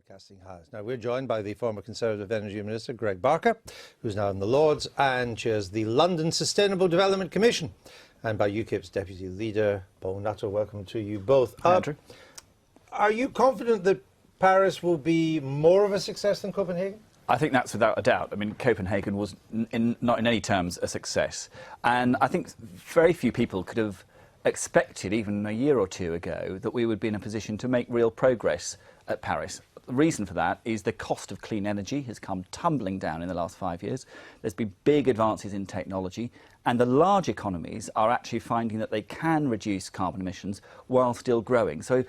Broadcasting House. Now, we're joined by the former Conservative Energy Minister, Greg Barker, who's now in the Lords and chairs the London Sustainable Development Commission, and by UKIP's Deputy Leader, Paul Nuttall. Welcome to you both. Andrew. Are you confident that Paris will be more of a success than Copenhagen? I think that's without a doubt. I mean, Copenhagen was not in any terms a success. And I think very few people could have expected, even a year or two ago, that we would be in a position to make real progress at Paris. The reason for that is the cost of clean energy has come tumbling down in the last 5 years. There's been big advances in technology, and the large economies are actually finding that they can reduce carbon emissions while still growing. So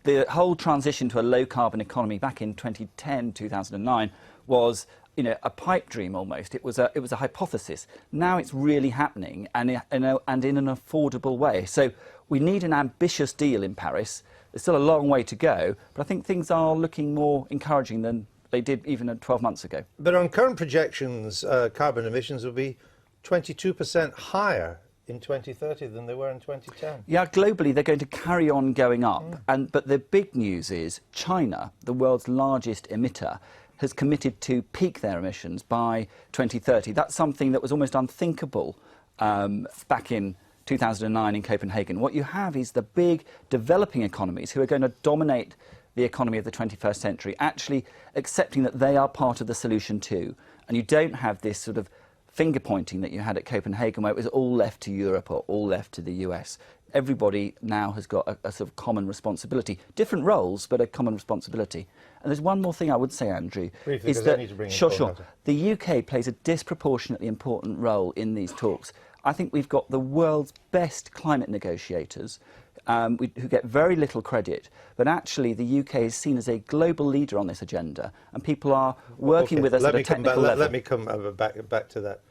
the whole transition to a low-carbon economy back in 2010, 2009 was, you know, a pipe dream almost. It was a hypothesis. Now it's really happening, and in an affordable way. So we need an ambitious deal in Paris. There's still a long way to go, but I think things are looking more encouraging than they did even 12 months ago. But on current projections, carbon emissions will be 22% higher in 2030 than they were in 2010. Yeah, globally they're going to carry on going up. But the big news is China, the world's largest emitter, has committed to peak their emissions by 2030. That's something that was almost unthinkable back in 2009 in Copenhagen. What you have is the big developing economies who are going to dominate the economy of the 21st century, actually accepting that they are part of the solution too. And you don't have this sort of finger pointing that you had at Copenhagen, where it was all left to Europe or all left to the US. Everybody now has got a sort of common responsibility. Different roles, but a common responsibility. And there's one more thing I would say, Andrew. Briefly, is that, I need to bring sure. The UK plays a disproportionately important role in these talks. I think we've got the world's best climate negotiators who get very little credit, but actually the UK is seen as a global leader on this agenda, and people are working with us at a technical level. Let me come back to that.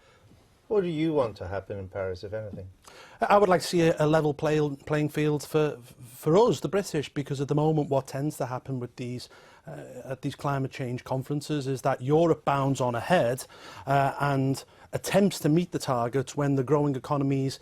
What do you want to happen in Paris, if anything? I would like to see a level playing field for us, the British, because at the moment what tends to happen with these at these climate change conferences is that Europe bounds on ahead and attempts to meet the targets when the growing economies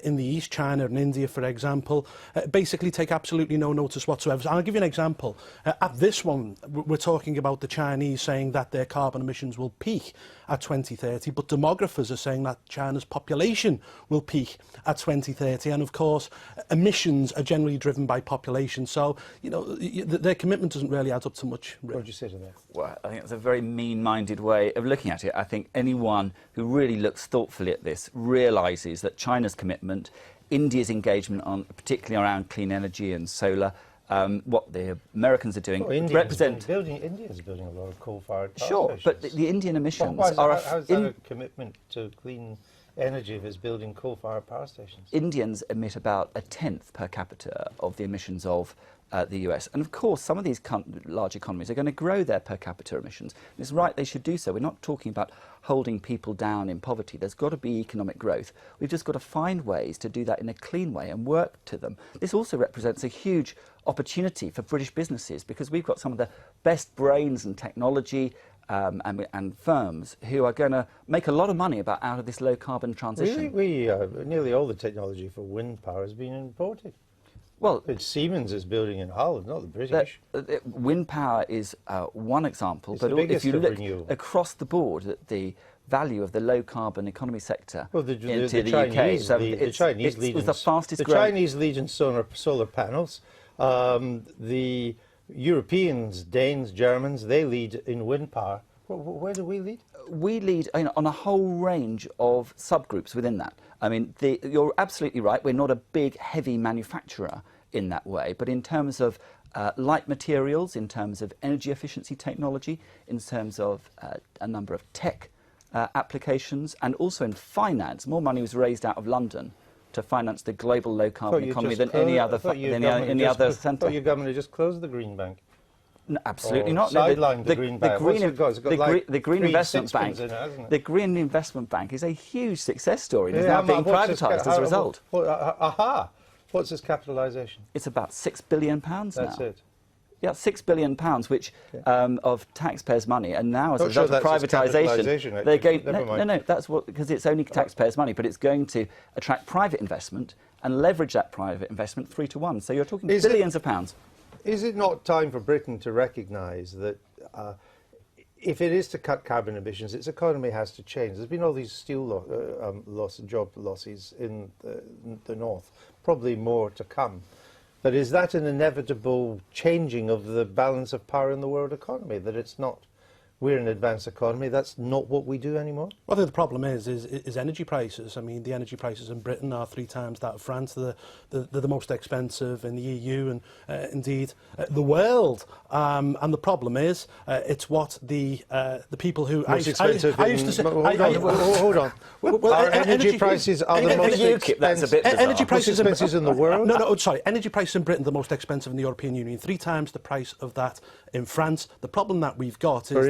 in the East, China and India, for example, basically take absolutely no notice whatsoever. And I'll give you an example. At this one, we're talking about the Chinese saying that their carbon emissions will peak at 2030, but demographers are saying that China's population will peak at 2030. And of course, emissions are generally driven by population. So, you know, their commitment doesn't really add up to much. What would you say to that? Well, I think it's a very mean-minded way of looking at it. I think anyone who really looks thoughtfully at this realises that China's commitment, India's engagement on, particularly around clean energy and solar, what the Americans are doing, India's building a lot of coal-fired power stations. But the Indian emissions are... How's that a commitment to clean energy if it's building coal-fired power stations? Indians emit about 1/10 per capita of the emissions of the US. And of course, some of these large economies are going to grow their per capita emissions. And it's right, they should do so. We're not talking about holding people down in poverty. There's got to be economic growth. We've just got to find ways to do that in a clean way and work to them. This also represents a huge opportunity for British businesses, because we've got some of the best brains and technology and firms who are going to make a lot of money out of this low-carbon transition. Nearly all the technology for wind power has been imported. Well, it's Siemens is building in Holland, not the British. Wind power is one example, it's but if you look renewable. Across the board at the value of the low-carbon economy sector the UK, the Chinese lead was the fastest growing. Chinese lead in solar panels. The Europeans, Danes, Germans, they lead in wind power. Where do we lead? We lead on a whole range of subgroups within that. I mean, you're absolutely right. We're not a big, heavy manufacturer in that way. But in terms of light materials, in terms of energy efficiency technology, in terms of a number of tech applications, and also in finance, more money was raised out of London to finance the global low-carbon economy than any other centre. I thought your government had just closed the Green Bank. No, absolutely not. Sidelined the Green Bank. The Green Investment Bank. The Green Investment Bank is a huge success story. It's now being privatised as a result. What's its capitalisation? It's about £6 billion now. That's it. Yeah, £6 billion, which of taxpayers' money, and now as a result of privatisation, they're going. No, that's because it's only taxpayers' money, but it's going to attract private investment and leverage that private investment 3 to 1. So you're talking billions of pounds. Is it not time for Britain to recognise that if it is to cut carbon emissions, its economy has to change? There's been all these steel job losses in the north, probably more to come. But is that an inevitable changing of the balance of power in the world economy, that it's not, we're an advanced economy, that's not what we do anymore? Well, I think the problem is energy prices. I mean, the energy prices in Britain are 3 times that of France. They're the most expensive in the EU and indeed the world. And the problem is, it's what the people who most expensive. Hold on. Well, our energy prices are the most UKIP, that's a bit bizarre. Energy prices in the world. No, sorry. Energy prices in Britain are the most expensive in the European Union. 3 times the price of that in France. The problem that we've got is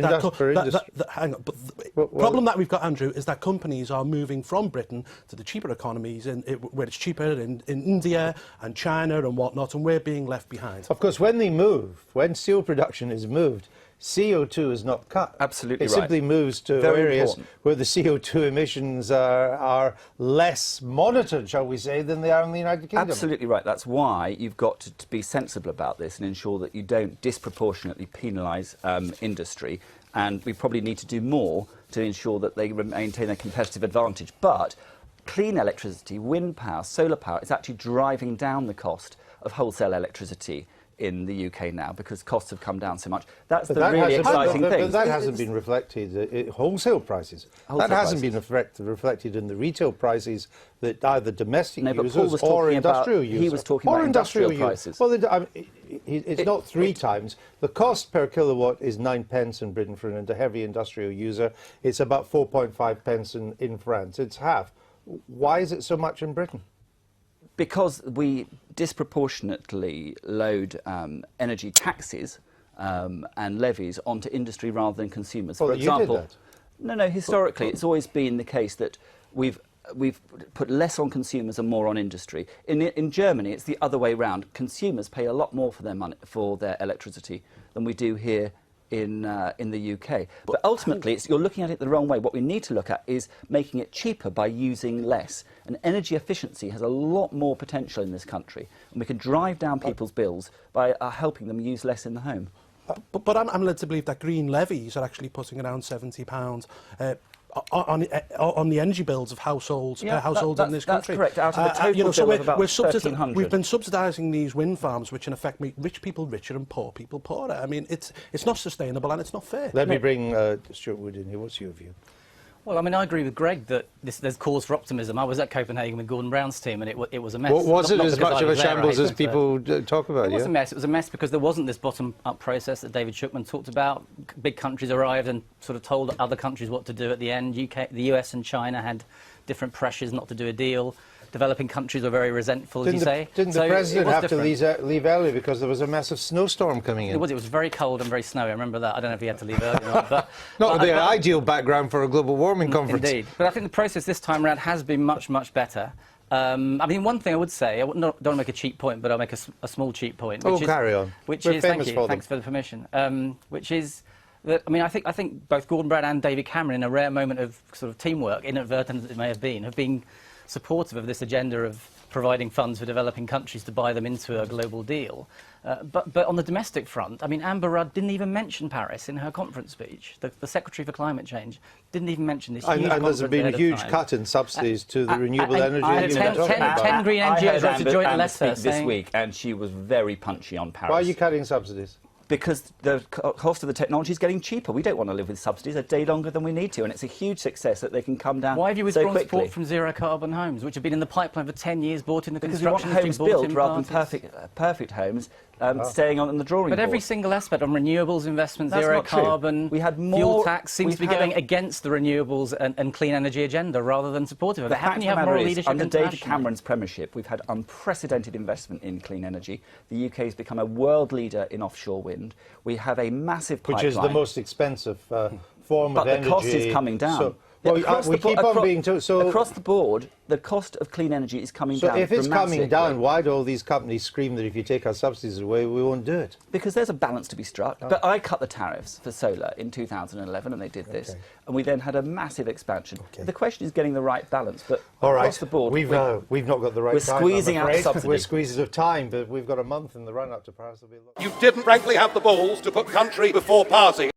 problem that we've got, Andrew, is that companies are moving from Britain to the cheaper economies where it's cheaper in India and China and whatnot, and we're being left behind. Of course, when steel production is moved, CO2 is not cut. Absolutely right. It right. simply moves to Very areas important. where the CO2 emissions are less monitored, shall we say, than they are in the United Kingdom. Absolutely right. That's why you've got to be sensible about this and ensure that you don't disproportionately penalise industry. And we probably need to do more to ensure that they maintain their competitive advantage. But clean electricity, wind power, solar power is actually driving down the cost of wholesale electricity in the UK now, because costs have come down so much. That's the really exciting thing. But that hasn't been reflected in wholesale prices. That hasn't been reflected in the retail prices that either domestic users or industrial users. He was talking about industrial prices. Well, it's not 3 times. The cost per kilowatt is 9 pence in Britain for a heavy industrial user. It's about 4.5 pence in France. It's half. Why is it so much in Britain? Because we disproportionately load energy taxes and levies onto industry rather than consumers. Well, For example, you did that. No, historically it's always been the case that we've put less on consumers and more on industry. In Germany, it's the other way round. Consumers pay a lot more for their money, for their electricity, than we do here in the UK. But ultimately, you're looking at it the wrong way. What we need to look at is making it cheaper by using less. And energy efficiency has a lot more potential in this country. And we can drive down people's bills by helping them use less in the home. But I'm led to believe that green levies are actually putting around £70 on the energy bills of households in this country. That's correct. Out of the total bill of about £1,300. We've been subsidising these wind farms, which in effect make rich people richer and poor people poorer. I mean, it's not sustainable and it's not fair. Let me bring Stuart Wood in here. What's your view? Well, I mean, I agree with Greg that there's cause for optimism. I was at Copenhagen with Gordon Brown's team, and it was a mess. Was it as much of a shambles as people talk about? It was a mess. It was a mess because there wasn't this bottom-up process that David Shukman talked about. Big countries arrived and sort of told other countries what to do at the end. The US and China had different pressures not to do a deal. Developing countries were very resentful, as you say. Didn't the president have to leave early because there was a massive snowstorm coming in? It was very cold and very snowy. I remember that. I don't know if he had to leave early or not. But, not the ideal background for a global warming conference. Indeed. But I think the process this time around has been much, much better. I mean, one thing I would say, I don't want to make a cheap point, but I'll make a small cheap point. Carry on. Which We're is, famous thank you, for them. thanks for the permission. Which is that, I mean, I think both Gordon Brown and David Cameron, in a rare moment of sort of teamwork, inadvertent as it may have been supportive of this agenda of providing funds for developing countries to buy them into a global deal. But on the domestic front, I mean, Amber Rudd didn't even mention Paris in her conference speech. The Secretary for Climate Change didn't even mention this huge and there's been a huge cut in subsidies to the renewable energy. 10 green NGOs wrote a joint letter this week, and she was very punchy on Paris. Why are you cutting subsidies? Because the cost of the technology is getting cheaper. We don't want to live with subsidies a day longer than we need to, and it's a huge success that they can come down so quickly. Why have you withdrawn support from zero-carbon homes, which have been in the pipeline for 10 years, bought in the construction industry? Because we want homes built rather than perfect homes, staying on the drawing board. But every single aspect on renewables investment, zero-carbon, fuel tax seems to be going against the renewables and clean energy agenda rather than supportive of it. How can you have moral leadership under David Cameron's premiership, we've had unprecedented investment in clean energy. The UK has become a world leader in offshore wind. We have a massive pipeline. Which is the most expensive form of energy. But the cost is coming down. Well, across we the bo- keep on acro- being told. So across the board, the cost of clean energy is coming down. So if it's coming dramatically. down, why do all these companies scream that if you take our subsidies away, we won't do it? Because there's a balance to be struck. But I cut the tariffs for solar in 2011, and they did this, and we then had a massive expansion. The question is getting the right balance. But All right, across the board, we've not got the right we're time. squeezing I'm out afraid. subsidy. We're squeezes of time, but we've got a month in the run-up to Paris. You didn't frankly have the balls to put country before party.